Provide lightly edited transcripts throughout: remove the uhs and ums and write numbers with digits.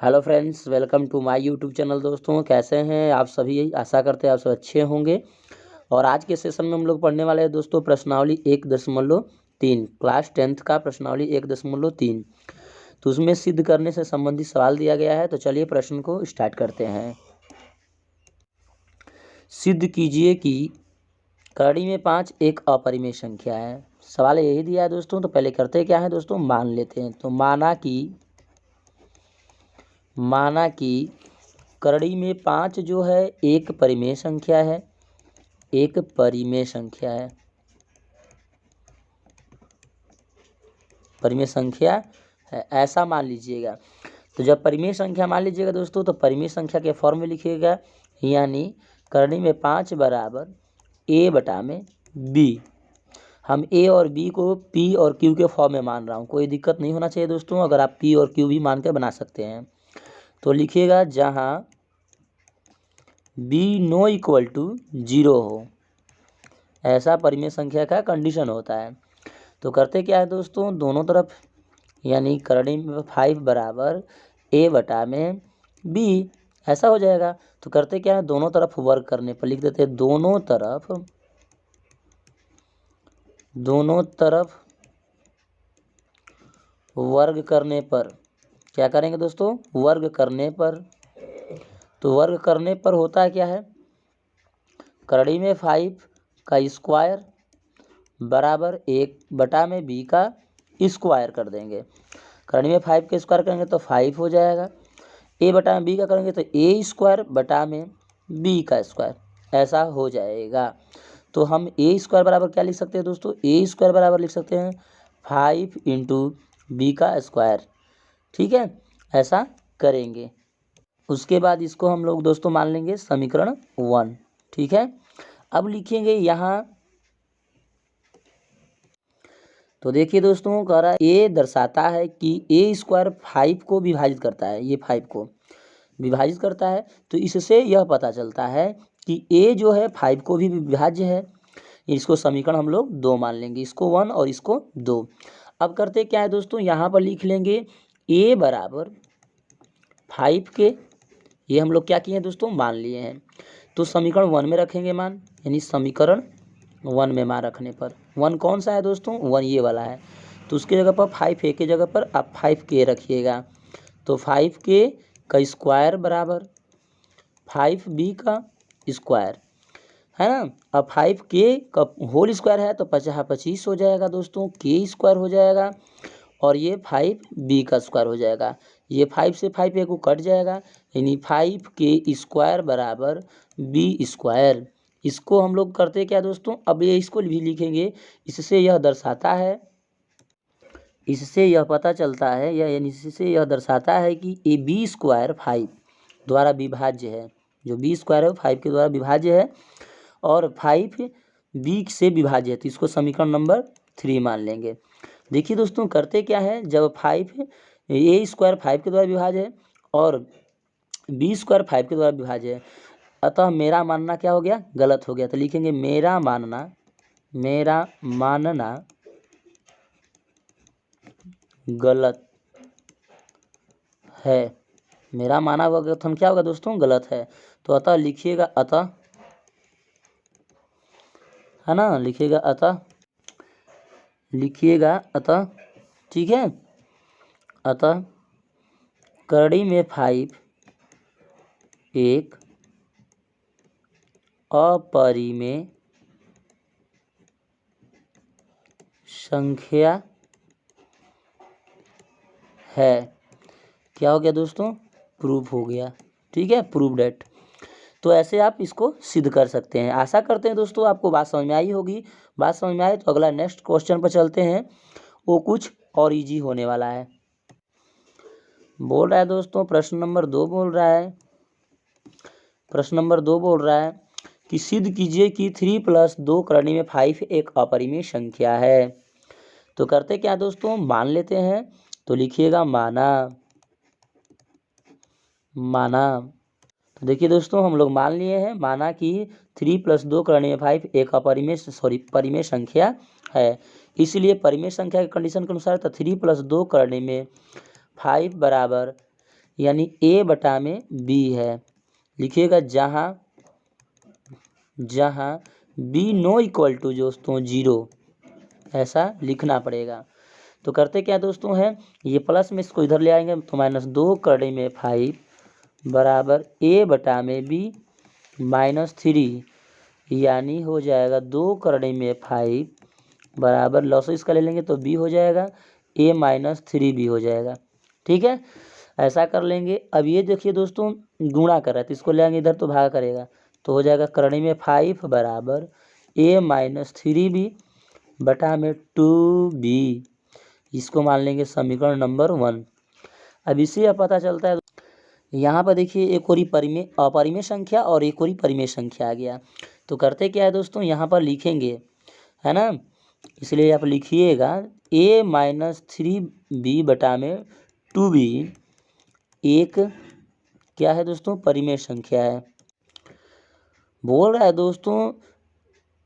Hello friends, welcome to my YouTube channel. दोस्तों, कैसे हैं आप सभी? आशा करते हैं आप सब अच्छे होंगे। और आज के सेशन में हम लोग पढ़ने वाले हैं दोस्तों प्रश्नावली 1.3, क्लास 10th का प्रश्नावली 1.3। तो उसमें सिद्ध करने से संबंधित सवाल दिया गया है। तो चलिए प्रश्न को स्टार्ट करते हैं। सिद्ध कीजिए कि करड़ी में 5 एक अपरिमेय संख्या है। सवाल यही दिया है दोस्तों। तो पहले करते क्या है दोस्तों, मान लेते हैं। तो माना कि करड़ी में 5 जो है एक परिमेय संख्या है, एक परिमेय संख्या है, परिमेय संख्या है, ऐसा मान लीजिएगा। तो जब परिमेय संख्या मान लीजिएगा दोस्तों, तो परिमेय संख्या के फॉर्म में लिखिएगा, यानी करड़ी में 5 बराबर a बटा में b। हम a और b को p और q के फॉर्म में मान रहा हूँ, कोई दिक्कत नहीं होना चाहिए दोस्तों। अगर आप p और q भी मान कर बना सकते हैं। तो लिखिएगा जहाँ b नो इक्वल टू 0 हो, ऐसा परिमेय संख्या का कंडीशन होता है। तो करते क्या है दोस्तों, दोनों तरफ, यानी करड़ी में 5 बराबर a बटा में b, ऐसा हो जाएगा। तो करते क्या है, दोनों तरफ वर्ग करने पर लिख देते हैं, दोनों तरफ वर्ग करने पर क्या करेंगे दोस्तों, वर्ग करने पर। तो वर्ग करने पर होता है क्या है, करड़ी में 5 का स्क्वायर बराबर 1 बटा में b का स्क्वायर कर देंगे। करड़ी में 5 का स्क्वायर करेंगे तो 5 हो जाएगा। a बटा में b का करेंगे तो a स्क्वायर बटा में b का स्क्वायर, ऐसा हो जाएगा। तो हम a स्क्वायर बराबर क्या लिख सकते हैं दोस्तों, a स्क्वायर बराबर लिख सकते हैं 5 इंटू b का स्क्वायर। ठीक है, ऐसा करेंगे। उसके बाद इसको हम लोग दोस्तों मान लेंगे समीकरण 1। ठीक है, अब लिखेंगे यहाँ। तो देखिए दोस्तों, कह रहा है ये दर्शाता है कि a स्क्वायर 5 को विभाजित करता है, ये 5 को विभाजित करता है। तो इससे यह पता चलता है कि a जो है 5 को भी विभाज्य है। इसको समीकरण हम लोग 2 मान लेंगे, इसको 1 और इसको 2। अब करते क्या है दोस्तों, यहाँ पर लिख लेंगे a बराबर 5 के, ये हम लोग क्या किए हैं दोस्तों, मान लिए हैं। तो समीकरण 1 में रखेंगे मान, यानी समीकरण 1 में मान रखने पर 1 कौन सा है दोस्तों, 1 ये वाला है। तो उसके जगह पर 5 a के जगह पर आप 5 k रखिएगा। तो 5 k का स्क्वायर बराबर 5 b का स्क्वायर है ना। अब 5 k का होल स्क्वायर है तो 25 हो जाएगा दोस्तों, k स्क्वायर हो जाएगा। और ये 5 b का स्क्वायर हो जाएगा। ये 5 से 5 a को कट जाएगा, यानी 5 k स्क्वायर बराबर b स्क्वायर। इसको हम लोग करते क्या दोस्तों, अब ये इसको भी लिखेंगे। इससे यह दर्शाता है, इससे यह पता चलता है, यानी इससे यह दर्शाता है कि ए b स्क्वायर 5 द्वारा विभाज्य है। जो b स्क्वायर है वो 5 के द्वारा विभाज्य है और 5 b से विभाज्य है। तो इसको समीकरण नंबर 3 मान लेंगे। देखिए दोस्तों, करते क्या है, जब 5 a स्क्वायर 5 के द्वारा विभाज्य है और b स्क्वायर 5 के द्वारा विभाज्य है, अतः मेरा मानना क्या हो गया, गलत हो गया। तो लिखेंगे मेरा मानना गलत है। मेरा माना हुआ कथन क्या होगा दोस्तों, गलत है। तो अतः लिखिएगा, अतः, है ना, लिखिएगा अतः। ठीक है, अतः करड़ी में 5 एक अपरिमेय संख्या है। क्या हो गया दोस्तों, प्रूफ हो गया। ठीक है, प्रूव डेट। तो ऐसे आप इसको सिद्ध कर सकते हैं। आशा करते हैं दोस्तों आपको बात समझ में आई होगी। बात समझ में आए तो अगला नेक्स्ट क्वेश्चन पर चलते हैं, वो कुछ और इजी होने वाला है। बोल रहा है दोस्तों, प्रश्न नंबर 2 बोल रहा है, कि सिद्ध कीजिए कि 3 + 2 करड़ी में 5 एक अपरिमेय संख्या है। तो करते क्या दोस्तों, मान लेते हैं। तो लिखिएगा माना। तो देखिए दोस्तों, हम लोग मान लिए हैं, माना कि 3 + 2 करड़ी में 5 एक परिमेय संख्या है। इसलिए परिमेय संख्या के कंडीशन के अनुसार तो 3 + 2 करड़ी में 5 बराबर यानी ए बटा में बी है। लिखिएगा जहाँ बी नो इक्वल टू दोस्तों 0, ऐसा लिखना पड़ेगा। तो करते क्या दोस्तों है, ये प्लस में इसको इधर ले आएंगे तो -2 कड़ी में 5 बराबर ए बटा में बी -3, यानी हो जाएगा 2 कड़ी में 5 बराबर लॉस इसका ले लेंगे तो बी हो जाएगा, ए -3 भी हो जाएगा। ठीक है, ऐसा कर लेंगे। अब ये देखिए दोस्तों गुणा कर रहा है तो इसको ले आएंगे इधर तो भाग करेगा, तो हो जाएगा करणी में 5 बराबर ए -3 बी बटा में 2b, इसको मान लेंगे समीकरण नंबर 1। अब इससे यह पता चलता है, यहाँ पर देखिए एक और अपरिमेय संख्या और एक और परिमेय संख्या आ गया। तो करते क्या है दोस्तों, यहाँ पर लिखेंगे, है ना, इसलिए आप लिखिएगा a -3b बटा में 2b एक क्या है दोस्तों, परिमेय संख्या है। बोल रहा है दोस्तों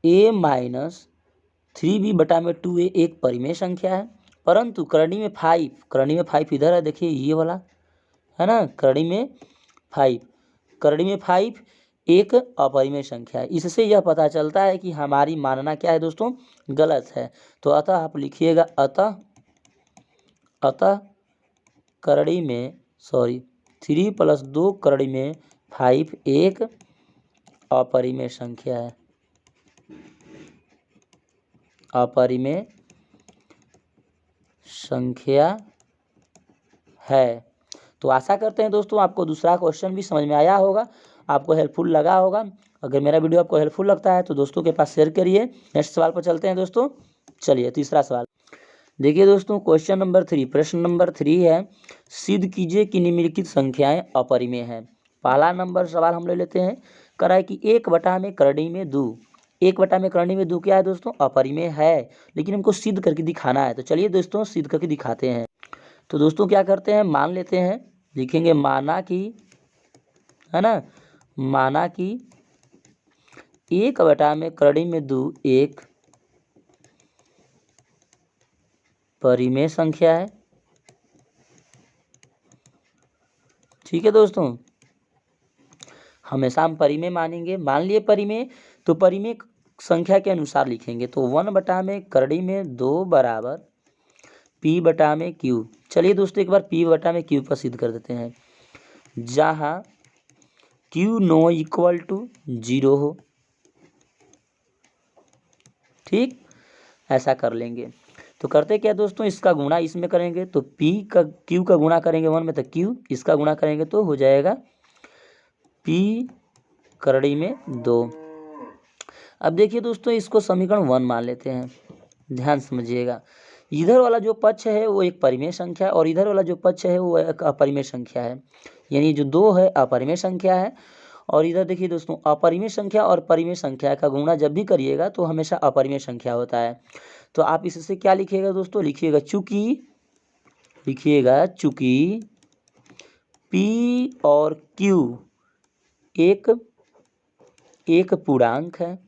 a -3b बटा में 2a एक परिमेय संख्या है, परंतु करणी में 5 इधर है, देखिए ये वाला है ना, करणी में 5 एक अपरिमेय संख्या है। इससे यह पता चलता है कि हमारी मानना क्या है दोस्तों, गलत है। तो अतः आप लिखिएगा अतः करणी में 3 + 2 करणी में 5 एक अपरिमेय संख्या है, अपरिमेय संख्या है। तो आशा करते हैं दोस्तों आपको दूसरा क्वेश्चन भी समझ में आया होगा, आपको हेल्पफुल लगा होगा। अगर मेरा वीडियो आपको हेल्पफुल लगता है तो दोस्तों के पास शेयर करिए। नेक्स्ट सवाल पर चलते हैं दोस्तों। चलिए तीसरा सवाल देखिए दोस्तों, क्वेश्चन नंबर 3, प्रश्न नंबर 3 है, सिद्ध कीजिए कि निम्नलिखित संख्याएं अपरिमेय हैं। पहला नंबर सवाल हम ले लेते हैं, कह रहा है कि 1 बटा में करणी में 2, 1 बटा में करणी में 2 क्या है दोस्तों, अपरिमेय है, लेकिन हमको सिद्ध करके दिखाना है। तो चलिए दोस्तों सिद्ध करके दिखाते हैं। तो दोस्तों क्या करते हैं, मान लेते हैं, लिखेंगे माना कि, है ना, माना कि 1 बटा में करणी में 2 एक परिमेय संख्या है। ठीक है दोस्तों, हमेशा हम परिमेय मानेंगे। मान लिए परिमेय, तो परिमेय संख्या के अनुसार लिखेंगे। तो 1 बटा में करणी में 2 बराबर p बटा में q। चलिए दोस्तों एक बार p बटा में q पर सिद्ध कर देते हैं, जहाँ q नो इक्वल टू 0 हो। ठीक, ऐसा कर लेंगे। तो करते क्या दोस्तों, इसका गुणा इसमें करेंगे तो q का गुणा करेंगे 1 में तो q, इसका गुणा करेंगे तो हो जाएगा p करणी में 2। अब देखिए दोस्तों इसको समीकरण 1 मान लेते हैं, ध्यान समझिएगा। इधर वाला जो पक्ष है वो एक परिमेय संख्या है और इधर वाला जो पक्ष है वो एक अपरिमेय संख्या है, यानी जो 2 है अपरिमेय संख्या है। और इधर देखिए दोस्तों अपरिमेय संख्या और परिमेय संख्या का गुणा जब भी करिएगा तो हमेशा अपरिमेय संख्या होता है। तो आप इससे क्या लिखिएगा दोस्तों, लिखिएगा चूंकि p और q एक पूर्णांक है।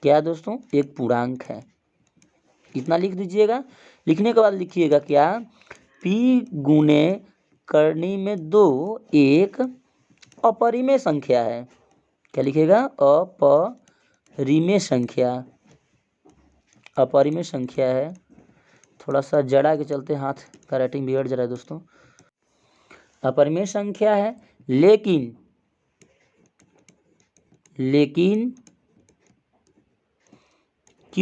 क्या दोस्तों, एक पूर्णांक है, इतना लिख दीजिएगा। लिखने के बाद लिखिएगा क्या, p गुने करणी में 2 एक अपरिमेय संख्या है। क्या लिखेगा, अपरिमेय संख्या है। थोड़ा सा जड़ा के चलते हाथ का राइटिंग बिगड़ जा रहा है दोस्तों। अपरिमेय संख्या है, लेकिन q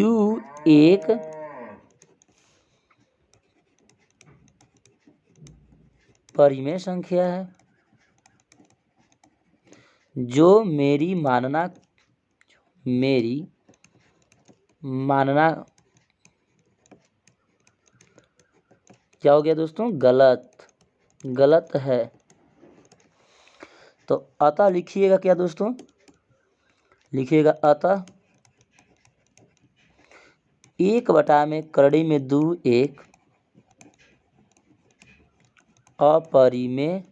एक परिमेय संख्या है, जो मेरी मानना क्या हो गया दोस्तों, गलत है। तो अतः लिखिएगा क्या दोस्तों, लिखिएगा अतः 1 बटा में करणी में 2 एक अपरिमेय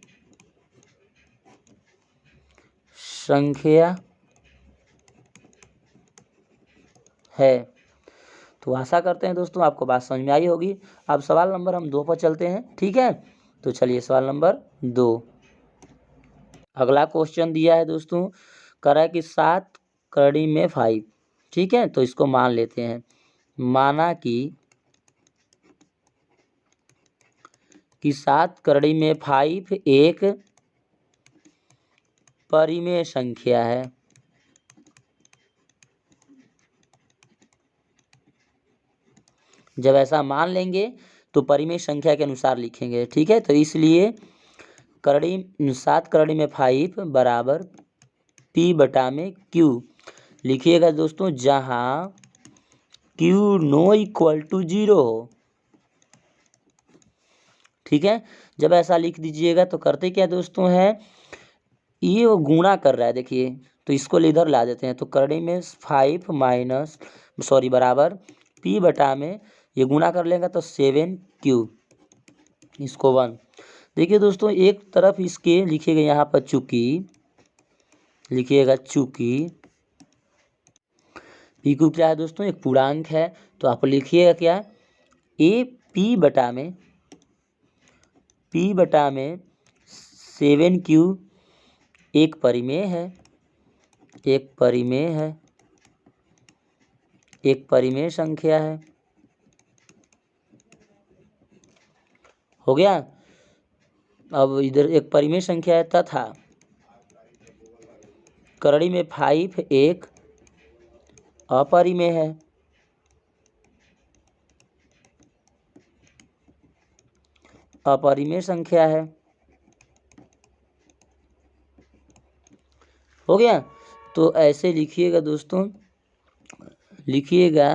संख्या है। तो आशा करते हैं दोस्तों आपको बात समझ में आई होगी। अब सवाल नंबर हम 2 पर चलते हैं। ठीक है, तो चलिए सवाल नंबर 2। अगला क्वेश्चन दिया है दोस्तों, कह रहा है कि 7 कड़ी में 5। ठीक है, तो इसको मान लेते हैं। माना कि 7 कड़ी में 5 एक परिमेय संख्या है। जब ऐसा मान लेंगे तो परिमेय संख्या के अनुसार लिखेंगे। ठीक है, तो इसलिए 7 कड़ी में 5 बराबर P बटा में Q लिखिएगा दोस्तों, जहाँ Q नो इक्वल टू 0 हो। ठीक है, जब ऐसा लिख दीजिएगा तो करते क्या दोस्तों है, ये वो गुणा कर रहा है, देखिए, तो इसको इधर ला देते हैं। तो कड़ी में 5 माइनस बराबर P बटा में, ये गुणा कर लेगा तो 7Q, इसको 1। देखिए दोस्तों, एक तरफ इसके लिखिएगा यहाँ पर चूंकि, लिखिएगा चूंकि P क्या है दोस्तों, एक पूर्णांक है, तो आप लिखिएगा क्या, P बटा में 7Q एक परिमेय है, एक परिमेय संख्या है। हो गया। अब इधर एक परिमेय संख्या है तथा कड़ी में 5 एक अपरिमेय है। अपरिमेय संख्या है। हो गया। तो ऐसे लिखिएगा दोस्तों, लिखिएगा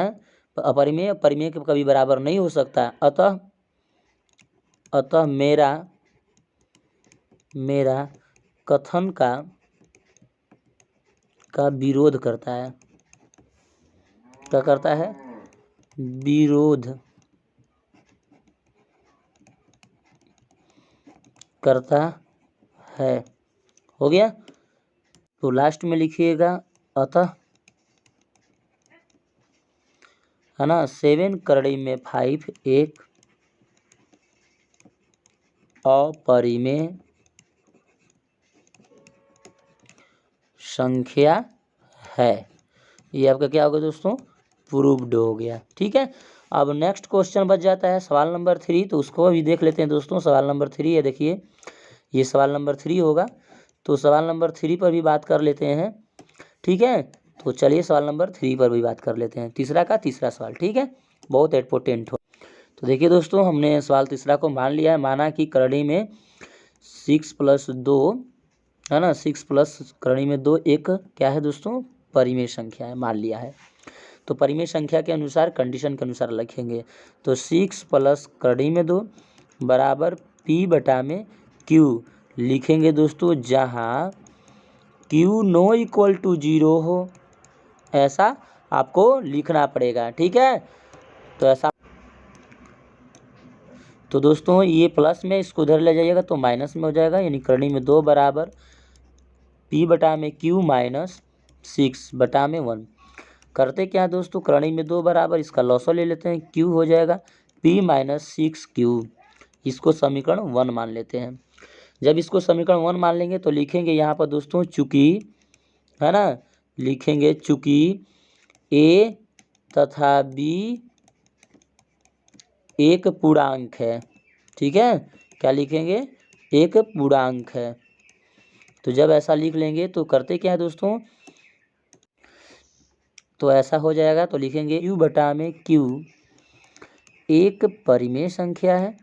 अपरिमेय परिमेय के कभी बराबर नहीं हो सकता। अतः मेरा कथन का विरोध करता है। क्या करता है, विरोध करता है। हो गया। तो लास्ट में लिखिएगा अतः, है ना, 7 कड़ी में 5 एक अपरिमेय संख्या है। ये आपका क्या होगा दोस्तों, प्रूव्ड हो गया। ठीक है, अब नेक्स्ट क्वेश्चन बच जाता है सवाल नंबर 3, तो उसको भी देख लेते हैं दोस्तों। सवाल नंबर 3 है, देखिए, ये सवाल नंबर 3 होगा, तो सवाल नंबर 3 पर भी बात कर लेते हैं। ठीक है, तो चलिए सवाल नंबर 3 पर भी बात कर लेते हैं। तीसरा सवाल, ठीक है, बहुत इम्पोर्टेंट हो। तो देखिए दोस्तों, हमने सवाल तीसरा को मान लिया है। माना कि कड़ी में 6 + 2, है ना, 6 प्लस कड़ी में 2 एक क्या है दोस्तों, परिमेय संख्या है, मान लिया है। तो परिमेय संख्या के अनुसार, कंडीशन के अनुसार लिखेंगे। तो 6 प्लस कड़ी में 2 बराबर P बटा में Q लिखेंगे दोस्तों, जहाँ Q नो इक्वल टू 0 हो। ऐसा आपको लिखना पड़ेगा। ठीक है, तो ऐसा, तो दोस्तों ये प्लस में, इसको उधर ले जाइएगा तो माइनस में हो जाएगा, यानी कड़ी में 2 बराबर P बटा में Q माइनस 6 बटा में 1। करते क्या दोस्तों, कड़ी में 2 बराबर, इसका लॉसो ले लेते हैं, Q हो जाएगा P माइनस 6Q, इसको समीकरण 1 मान लेते हैं। जब इसको समीकरण 1 मान लेंगे तो लिखेंगे यहाँ पर दोस्तों, चूंकि, है ना, लिखेंगे चूंकि A तथा B एक पूर्णांक है। ठीक है, क्या लिखेंगे, एक पूर्णांक है। तो जब ऐसा लिख लेंगे तो करते क्या है दोस्तों, तो ऐसा हो जाएगा, तो लिखेंगे Q बटा में Q एक परिमेय संख्या है,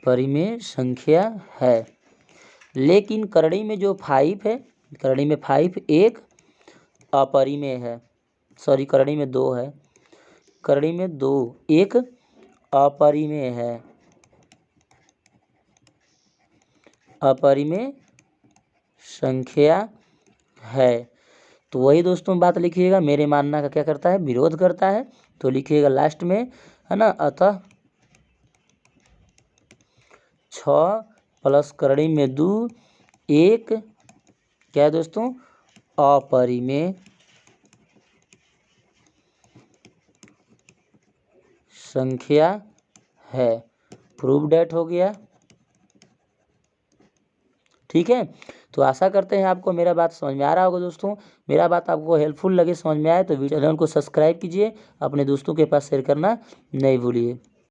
परिमेय संख्या है। लेकिन कड़ी में जो 5 है, कड़ी में 5 एक अपरिमेय है, सॉरी कड़ी में 2 है, कड़ी में 2 एक अपरिमेय है, अपरिमेय संख्या है। तो वही दोस्तों बात लिखिएगा, मेरे मानना का क्या करता है, विरोध करता है। तो लिखिएगा लास्ट में, है ना, अतः 6 प्लस कड़ी में 2 एक क्या है दोस्तों, अपरिमेय संख्या है। प्रूव डेट हो गया। ठीक है, तो आशा करते हैं आपको मेरा बात समझ में आ रहा होगा दोस्तों। मेरा बात आपको हेल्पफुल लगे, समझ में आए तो वीडियो चैनल को सब्सक्राइब कीजिए, अपने दोस्तों के पास शेयर करना नहीं भूलिए।